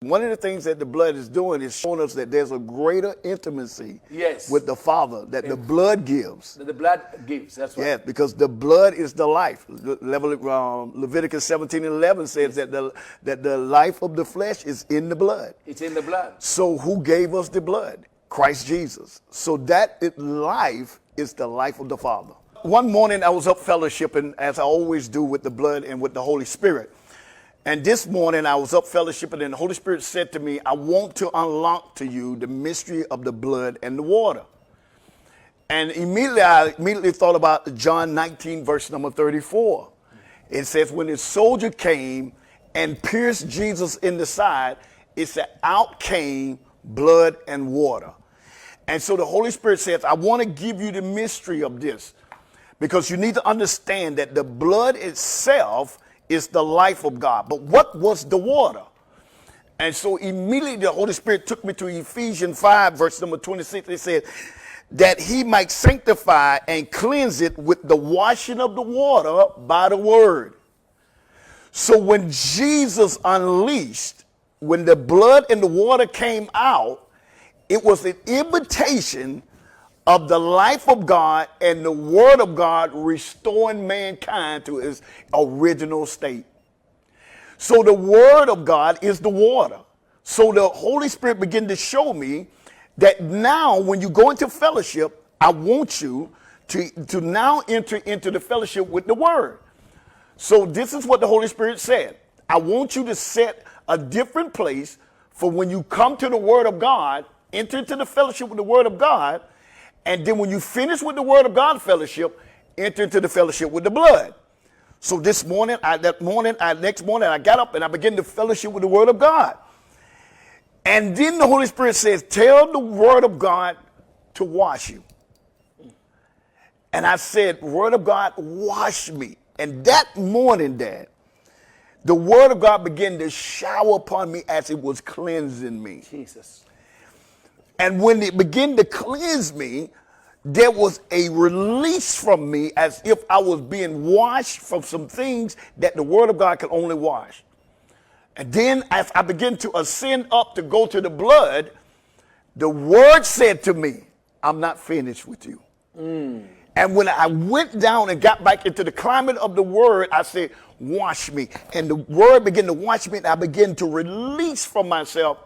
One of the things that the blood is doing is showing us that there's a greater intimacy with the Father that the blood gives. The blood gives, that's right. Yeah, because the blood is the life. Leviticus 17:11 says that the life of the flesh is in the blood. It's in the blood. So who gave us the blood? Christ Jesus. So that life is the life of the Father. One morning I was up fellowshipping, as I always do, with the blood and with the Holy Spirit. And this morning I was up fellowshipping, and the Holy Spirit said to me, I want to unlock to you the mystery of the blood and the water. And I immediately thought about John 19, verse number 34. It says, when the soldier came and pierced Jesus in the side, it said, out came blood and water. And so the Holy Spirit says, I want to give you the mystery of this, because you need to understand that the blood itself is the life of God. But what was the water? And so immediately the Holy Spirit took me to Ephesians 5, verse number 26. It said, that he might sanctify and cleanse it with the washing of the water by the word. So when Jesus unleashed, when the blood and the water came out, it was an invitation of the life of God and the word of God restoring mankind to his original state. So the word of God is the water. So the Holy Spirit began to show me that now when you go into fellowship, I want you to now enter into the fellowship with the word. So this is what the Holy Spirit said. I want you to set a different place for when you come to the word of God, enter into the fellowship with the word of God. And then when you finish with the word of God fellowship, enter into the fellowship with the blood. So this morning, next morning, I got up and I began to fellowship with the word of God. And then the Holy Spirit says, tell the word of God to wash you. And I said, word of God, wash me. And that morning, Dad, the word of God began to shower upon me as it was cleansing me. Jesus. And when it began to cleanse me, there was a release from me as if I was being washed from some things that the word of God can only wash. And then as I began to ascend up to go to the blood, the word said to me, I'm not finished with you. And when I went down and got back into the climate of the word, I said, wash me. And the word began to wash me, and I began to release from myself.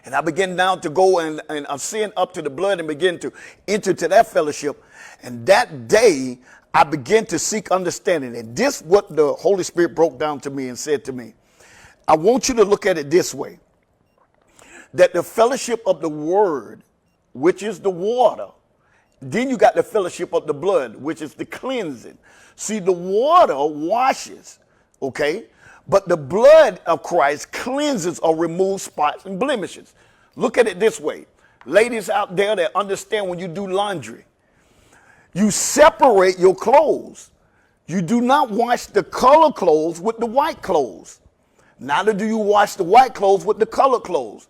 And I began now to go and ascend up to the blood and begin to enter to that fellowship. And that day, I began to seek understanding. And this is what the Holy Spirit broke down to me and said to me. I want you to look at it this way. That the fellowship of the word, which is the water, then you got the fellowship of the blood, which is the cleansing. See, the water washes, okay? But the blood of Christ cleanses or removes spots and blemishes. Look at it this way. Ladies out there that understand, when you do laundry, you separate your clothes. You do not wash the color clothes with the white clothes. Neither do you wash the white clothes with the color clothes.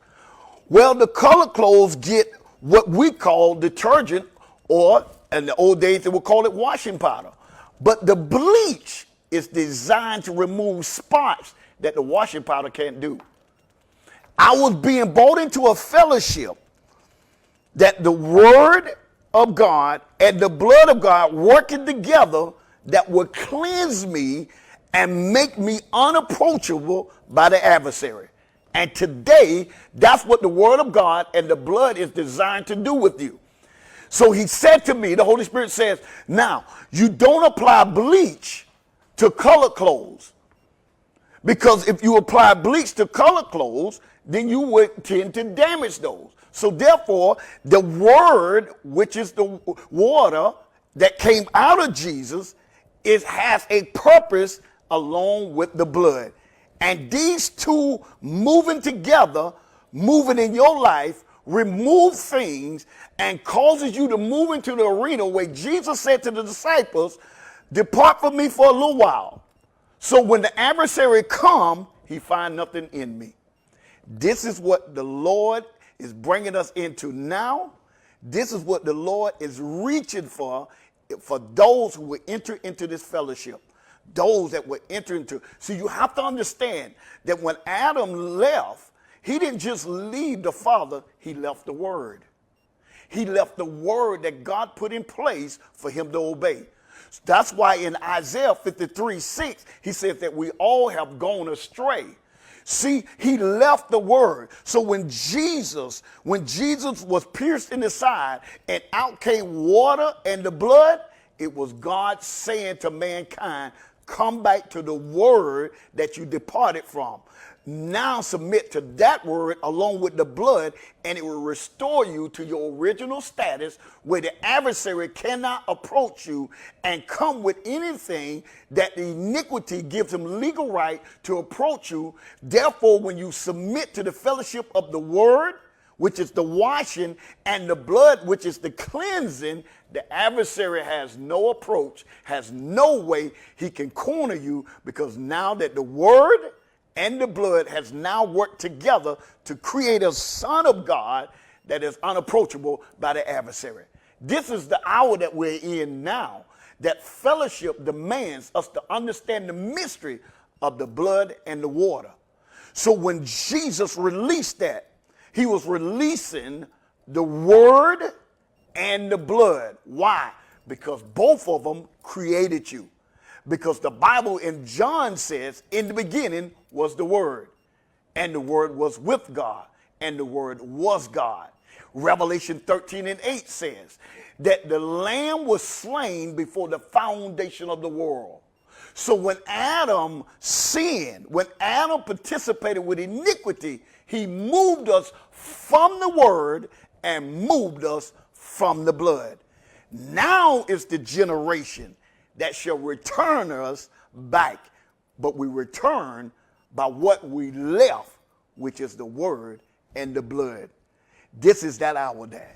Well, the color clothes get what we call detergent, or in the old days they would call it washing powder. But the bleach is designed to remove spots that the washing powder can't do. I was being brought into a fellowship that the word of God and the blood of God working together that would cleanse me and make me unapproachable by the adversary. And today, that's what the word of God and the blood is designed to do with you. So he said to me, the Holy Spirit says, now, you don't apply bleach to color clothes. Because if you apply bleach to color clothes, then you would tend to damage those. So therefore, the word, which is the water that came out of Jesus, it has a purpose along with the blood. And these two moving together, moving in your life, remove things and causes you to move into the arena where Jesus said to the disciples, depart from me for a little while. So when the adversary come, he find nothing in me. This is what the Lord is bringing us into now. This is what the Lord is reaching for those who will enter into this fellowship. Those that will enter into. So you have to understand that when Adam left, he didn't just leave the Father, he left the Word. He left the Word that God put in place for him to obey. That's why in Isaiah 53:6, he said that we all have gone astray. See, he left the Word. So when Jesus was pierced in the side and out came water and the blood, it was God saying to mankind, come back to the Word that you departed from. Now submit to that Word along with the blood, and it will restore you to your original status where the adversary cannot approach you and come with anything that the iniquity gives him legal right to approach you. Therefore, when you submit to the fellowship of the Word, which is the washing, and the blood, which is the cleansing, the adversary has no approach, has no way he can corner you, because now that the Word and the blood has now worked together to create a Son of God that is unapproachable by the adversary. This is the hour that we're in now, that fellowship demands us to understand the mystery of the blood and the water. So when Jesus released that, he was releasing the Word and the blood. Why? Because both of them created you. Because the Bible in John says, in the beginning was the Word, and the Word was with God, and the Word was God. Revelation 13:8 says that the Lamb was slain before the foundation of the world. So when Adam sinned, when Adam participated with iniquity, he moved us from the Word and moved us from the blood. Now is the generation that shall return us back, but we return by what we left, which is the Word and the blood. This is that hour, Dad.